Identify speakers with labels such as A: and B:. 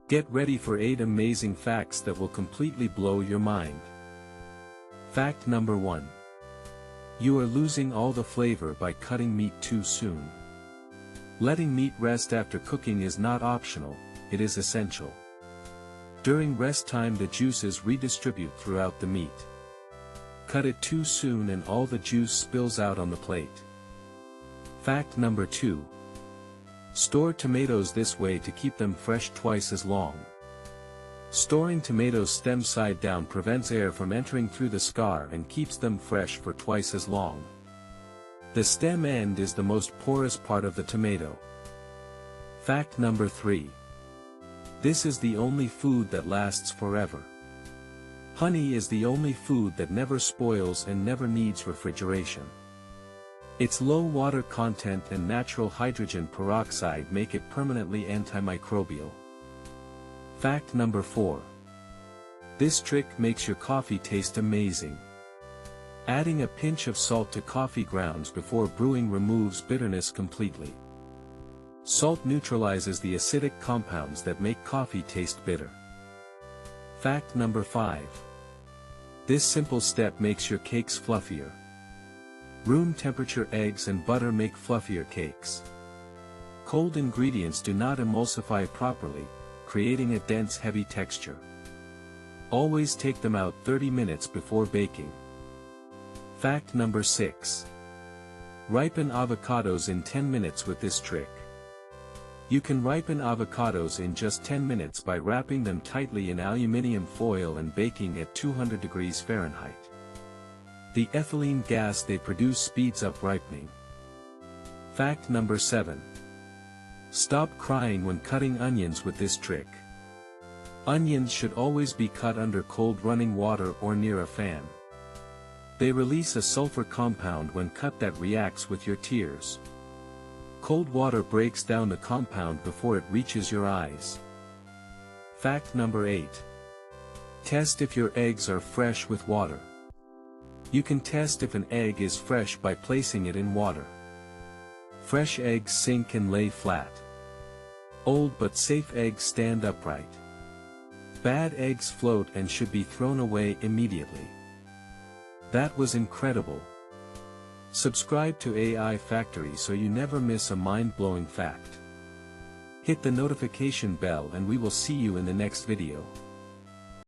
A: Get ready for 8 amazing facts that will completely blow your mind. Fact number 1. You are losing all the flavor by cutting meat too soon. Letting meat rest after cooking is not optional, it is essential. During rest time the juices redistribute throughout the meat. Cut it too soon and all the juice spills out on the plate. Fact number 2. Store tomatoes this way to keep them fresh twice as long. Storing tomatoes stem side down prevents air from entering through the scar and keeps them fresh for twice as long. The stem end is the most porous part of the tomato. Fact number 3. This is the only food that lasts forever. Honey is the only food that never spoils and never needs refrigeration. Its low water content and natural hydrogen peroxide make it permanently antimicrobial. Fact number 4. This trick makes your coffee taste amazing. Adding a pinch of salt to coffee grounds before brewing removes bitterness completely. Salt neutralizes the acidic compounds that make coffee taste bitter. Fact number 5. This simple step makes your cakes fluffier. Room temperature eggs and butter make fluffier cakes. Cold ingredients do not emulsify properly, creating a dense heavy texture. Always take them out 30 minutes before baking. Fact number 6. Ripen avocados in 10 minutes with this trick. You can ripen avocados in just 10 minutes by wrapping them tightly in aluminum foil and baking at 200 degrees Fahrenheit. The ethylene gas they produce speeds up ripening. Fact number 7. Stop crying when cutting onions with this trick. Onions should always be cut under cold running water or near a fan. They release a sulfur compound when cut that reacts with your tears. Cold water breaks down the compound before it reaches your eyes. Fact number 8. Test if your eggs are fresh with water. You can test if an egg is fresh by placing it in water. Fresh eggs sink and lay flat. Old but safe eggs stand upright. Bad eggs float and should be thrown away immediately. That was incredible. Subscribe to AI Factory so you never miss a mind-blowing fact. Hit the notification bell and we will see you in the next video.